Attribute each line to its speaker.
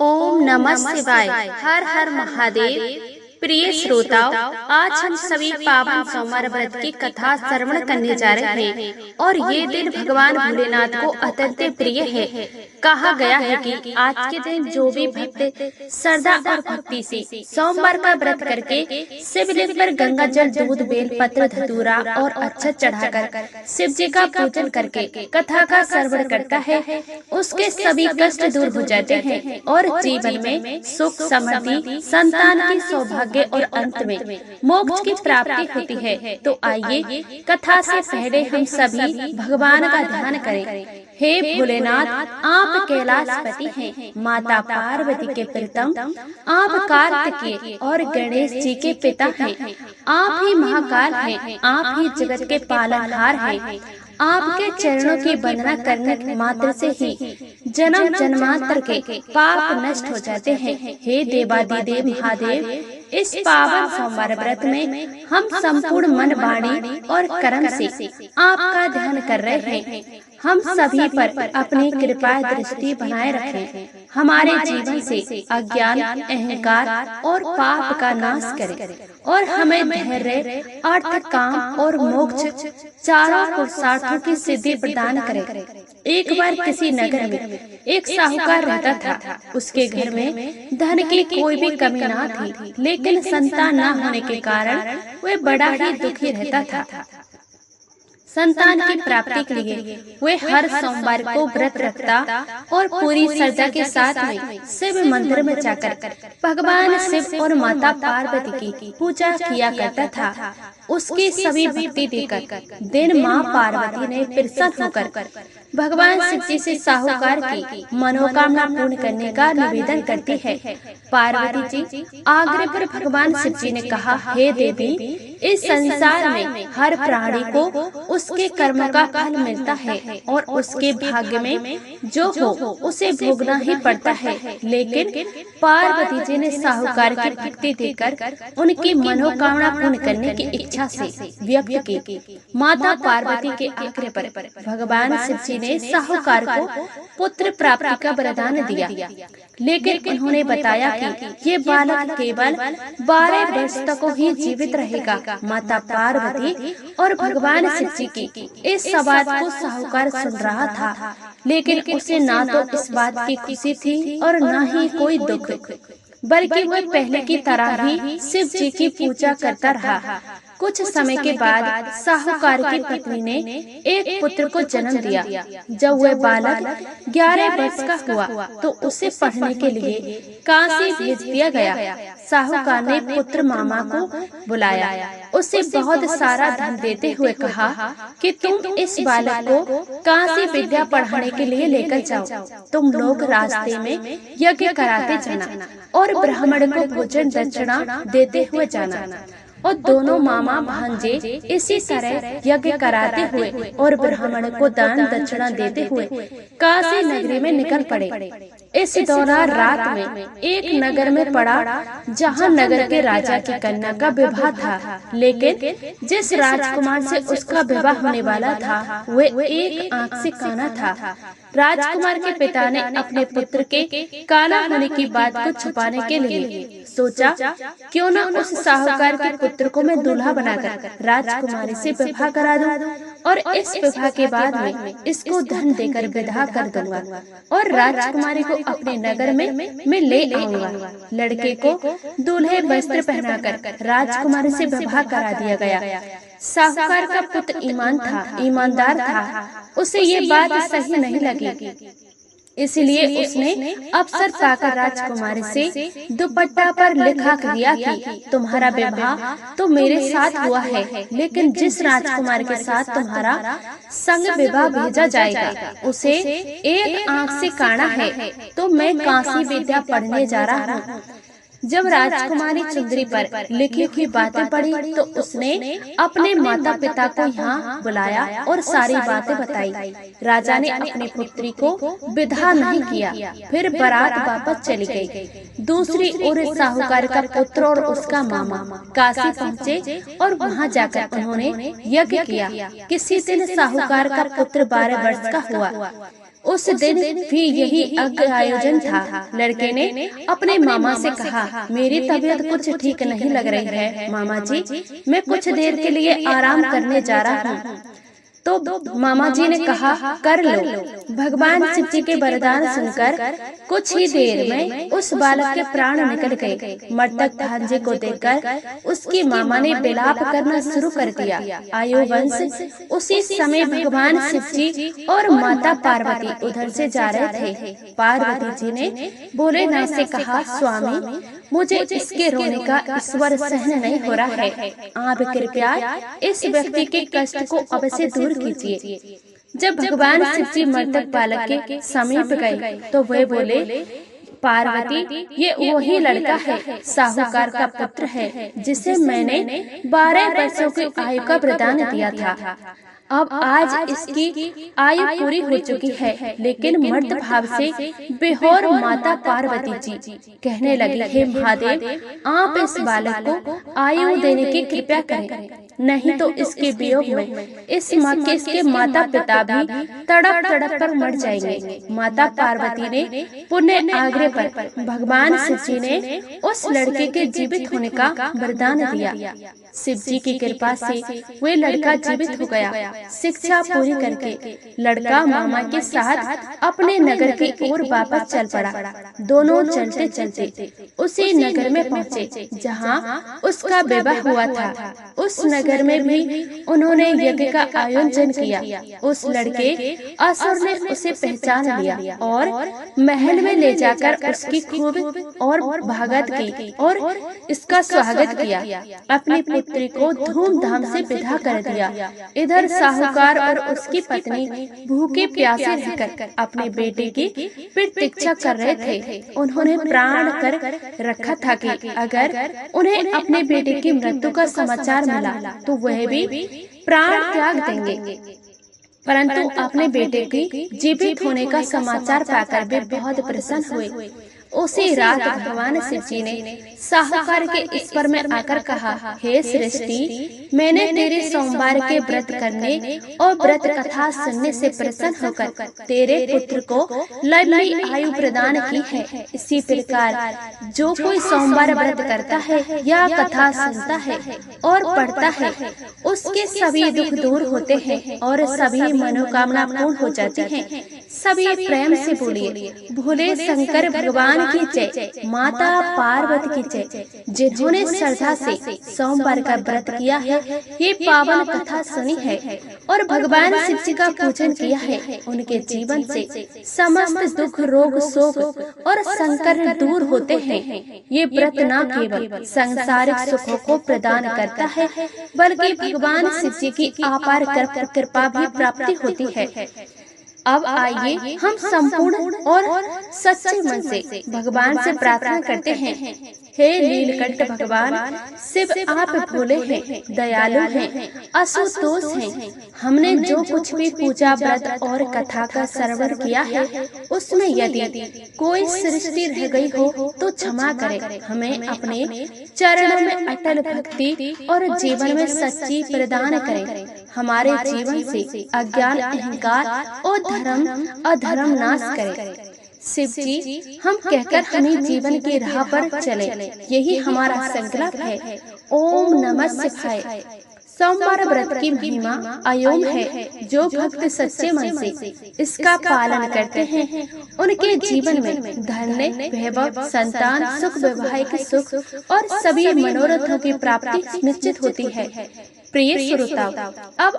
Speaker 1: ओम नमः शिवाय। हर हर महादेव। प्रिय श्रोताओं, आज हम सभी पावन सोमवार व्रत की कथा श्रवण करने जा रहे हैं और ये दिन भगवान भोलेनाथ को अत्यंत प्रिय है। कहा गया है कि आज के दिन जो भी भक्त श्रद्धा और भक्ति से सोमवार का व्रत करके शिवलिंग पर गंगा जल, दूध, बेल पत्र, धतूरा और अक्षत चढ़ाकर शिव जी का पूजन करके कथा का श्रवण करता है, उसके सभी कष्ट दूर हो जाते हैं और जीवन में सुख, समृद्धि, संतान की सौभाग्य और अंत में मोक्ष की प्राप्ति होती है। तो आइए कथा से पहले हम सभी भगवान का ध्यान करें। हे भोलेनाथ, आप कैलाशपति हैं, माता पार्वती के प्रीतम, आप कार्तिकेय और गणेश जी के पिता हैं, आप ही महाकाल हैं, आप ही जगत के पालनहार हैं। आपके चरणों की वंदना करने मात्र से ही जन्म जन्मांतर के पाप नष्ट हो जाते हैं। हे देवादिदेव महादेव, इस पावन सोमवार व्रत में हम संपूर्ण मन, वाणी और कर्म से आपका ध्यान कर रहे हैं। हम सभी पर अपनी कृपा दृष्टि बनाए रखें, हमारे जीवन से अज्ञान, अहंकार और पाप का नाश करें और हमें धैर्य, अर्थ, काम और मोक्ष चारों पुरुषार्थों की सिद्धि प्रदान करें। एक बार किसी नगर में एक साहूकार रहता था। उसके घर में धन की कोई भी कमी न थी, लेकिन संतान न होने के कारण वह बड़ा ही दुखी रहता था। संतान की प्राप्ति के लिए वे हर सोमवार को व्रत रखता और पूरी श्रद्धा के साथ में शिव मंदिर में जाकर भगवान शिव और माता पार्वती की पूजा किया करता था। उसकी सभी भक्ति देखकर दिन माँ पार्वती ने प्रसन्न होकर भगवान शिव जी से साहूकार की मनोकामना पूर्ण करने का निवेदन करती है। पार्वती जी आग्रह पर भगवान शिव जी ने कहा, हे देवी, इस संसार में हर प्राणी को उसके कर्म का फल मिलता है और उसके भाग्य में जो हो उसे भोगना ही पड़ता है। लेकिन पार्वती जी ने साहूकार की भक्ति देखकर उनकी मनोकामना पूर्ण करने की इच्छा से व्यक्त की। माता पार्वती के आग्रह पर भगवान शिव जी ने साहूकार को पुत्र प्राप्ति का वरदान दिया, लेकिन उन्होंने बताया कि ये बालक केवल 12 वर्ष तक ही जीवित रहेगा। माता पार्वती और भगवान शिव जी की इस बात को साहूकार सुन रहा था, लेकिन उसे ना तो इस बात की खुशी थी और न ही कोई दुख, बल्कि वह पहले की तरह ही शिव जी की पूजा करता रहा। कुछ समय के बाद साहूकार की पत्नी ने एक पुत्र को जन्म दिया। जब वह बालक 11 वर्ष का हुआ तो उसे पढ़ने के लिए काशी भेज दिया गया। साहूकार ने पुत्र मामा को बुलाया, उसे बहुत सारा धन देते हुए कहा कि तुम इस बालक को काशी विद्या पढ़ाने के लिए लेकर जाओ। तुम लोग रास्ते में यज्ञ कराते जाना और ब्राह्मण को भोजन दक्षिणा देते हुए जाना। और दोनों मामा भांजे इसी तरह यज्ञ कराते हुए और ब्राह्मण को दान दक्षिणा देते हुए काशी नगरी में निकल पड़े। इस दौरान रात में एक नगर में पड़ा, जहां नगर के राजा की कन्या का विवाह था, लेकिन जिस राजकुमार से उसका विवाह होने वाला था वह एक आंख से काना था। राजकुमार के पिता ने अपने पुत्र के काला होने की बात को छुपाने के लिए सोचा, क्यों न उस साहूकार के पुत्र को मैं दूल्हा बनाकर राजकुमारी से विवाह करा दूं और इस विवाह के बाद में इसको धन देकर विदा कर दूंगा और राजकुमारी को अपने नगर में ले आऊंगा। लड़के को दूल्हे वस्त्र पहनाकर राजकुमारी से विवाह करा दिया गया। साहूकार का पुत्र ईमानदार था। उसे ये बात सही नहीं लगी, इसलिए उसने अवसर पाकर राजकुमारी से दुपट्टा पर लिखा दिया कि तुम्हारा विवाह तो मेरे साथ हुआ है, लेकिन जिस राजकुमार के साथ तुम्हारा संग विवाह भेजा जाएगा उसे एक आंख से काना है, तो मैं काशी विद्या पढ़ने जा रहा हूँ। जब राजकुमारी चुंदरी पर लिखी हुई बातें पढ़ी तो उसने अपने माता पिता को यहाँ बुलाया और सारी बातें बताई। राजा ने अपनी पुत्री को विदा नहीं किया, फिर बारात वापस चली गई। दूसरी ओर साहूकार का पुत्र और उसका मामा काशी पहुँचे और वहाँ जाकर उन्होंने यज्ञ किया। किसी दिन साहूकार का पुत्र 12 वर्ष का हुआ। उस दिन भी यही आयोजन था। लड़के ने अपने मामा से कहा, मेरी तबीयत कुछ ठीक नहीं लग रही है मामा जी, मैं कुछ देर के लिए आराम करने जा रहा हूँ। तो मामा जी ने कहा, कर लो। भगवान शिव जी के वरदान सुनकर कुछ ही देर में उस बालक के प्राण निकल गए। मृतक भांजे को देखकर उसकी मामा ने विलाप करना शुरू कर दिया। आयुवंश उसी समय भगवान शिव जी और माता पार्वती उधर से जा रहे थे। पार्वती जी ने भोलेनाथ से कहा, स्वामी, मुझे इसके रोने का ईश्वर सहन नहीं हो रहा है, आप कृपया इस व्यक्ति के कष्ट को अब से दूर कीजिए। जब भगवान शिव जी मृतक बालक के समीप गए तो वे बोले, पार्वती, ये वही लड़का है, साहूकार का पुत्र है, जिसे मैंने 12 वर्षों की आयु का वरदान दिया था। अब आज इसकी आयु पूरी हो चुकी है, लेकिन मर्द भाव से बेहोर माता पार्वती जी कहने लगी, हे महादेव, आप इस बालक को आयु देने की कृपा करें, नहीं तो इसके वियोग में इसके माता पिता भी तड़प तड़प कर मर जाएंगे। माता पार्वती ने पुण्य आग्रह पर भगवान शिव जी ने उस लड़के के जीवित होने का वरदान दिया। शिव जी की कृपा से वे लड़का जीवित हो गया। शिक्षा पूरी करके लड़का मामा के साथ अपने नगर की ओर वापस चल पड़ा। दोनों चलते चलते उसी नगर में पहुँचे जहाँ उसका विवाह हुआ था। उस नगर में भी उन्होंने यज्ञ का आयोजन किया। उस लड़के असुर ने उसे पहचान लिया और महल में ले जाकर उसकी खूब और भगत की और इसका स्वागत किया। अपनी पुत्री को धूमधाम से विदा कर दिया। इधर साहूकार और उसकी पत्नी भूखे प्यासे रहकर अपने बेटे की प्रतीक्षा कर रहे थे। उन्होंने प्राण कर रखा था कि अगर उन्हें अपने बेटे की मृत्यु का समाचार मिला तो वह भी प्राण त्याग देंगे, परंतु अपने बेटे की जीवित होने का समाचार पाकर वे बहुत प्रसन्न हुए। उसी रात भगवान शिव जी ने साहूकार के ईश्वर में आकर कहा, हे सृष्टि, मैंने तेरे सोमवार के व्रत करने और व्रत कथा सुनने से प्रसन्न होकर तेरे पुत्र को लंबी आयु प्रदान की है। इसी प्रकार जो कोई सोमवार व्रत करता है या कथा सुनता है और पढ़ता है, उसके सभी दुख दूर होते हैं और सभी मनोकामना पूर्ण हो जाती हैं। सभी प्रेम से बोलिए, भोले शंकर भगवान की जय, माता पार्वती की जय। जिन्होंने श्रद्धा से सोमवार का व्रत किया है, ये पावन कथा सुनी है और भगवान शिव जी का पूजन किया है, उनके जीवन से समस्त दुख, रोग, शोक और संकट दूर होते हैं। ये व्रत न केवल सांसारिक सुखों को प्रदान करता है, बल्कि भगवान शिव जी की अपार कृपा भी प्राप्ति होती है। अब आइए हम संपूर्ण और सच्चे मन से भगवान से प्रार्थना करते हैं। हे नीलकंठ भगवान शिव, आप भोले हैं, दयालु हैं, असुतोष हैं। हमने जो कुछ भी पूजा, व्रत और कथा का श्रवण किया है, उसमें यदि कोई सृष्टि रह गई हो तो क्षमा करें। हमें अपने चरणों में अटल भक्ति और जीवन में सच्ची प्रदान करें। हमारे जीवन से अज्ञान, अहंकार और धर्म अधर्म नाश करें। शिव जी, हम कहकर हमें जीवन की राह पर चले, यही हमारा संकल्प है। ओम नमः शिवाय। सोमवार व्रत की महिमा अयोम है। जो भक्त सच्चे मन से इसका पालन करते हैं, उनके जीवन में धन, वैभव, संतान, सुख, वैवाहिक सुख और सभी मनोरथों की प्राप्ति निश्चित होती है। प्रिय श्रोताओ, अब